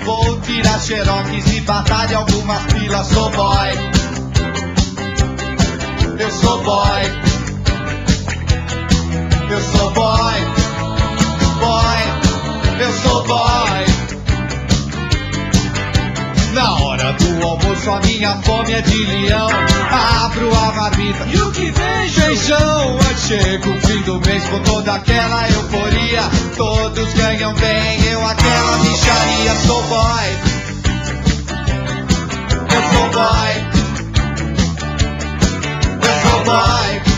vou tirar xerox e batalha algumas pilas. Sou boy, eu sou boy, eu sou boy, boy, eu sou boy. Na hora do almoço a minha fome é de leão. Abro a marmita e o que vem? Feijão. Chega o fim do mês com toda aquela euforia. Todos ganham bem, eu aquela micharia. Sou boy, eu sou boy, eu sou boy.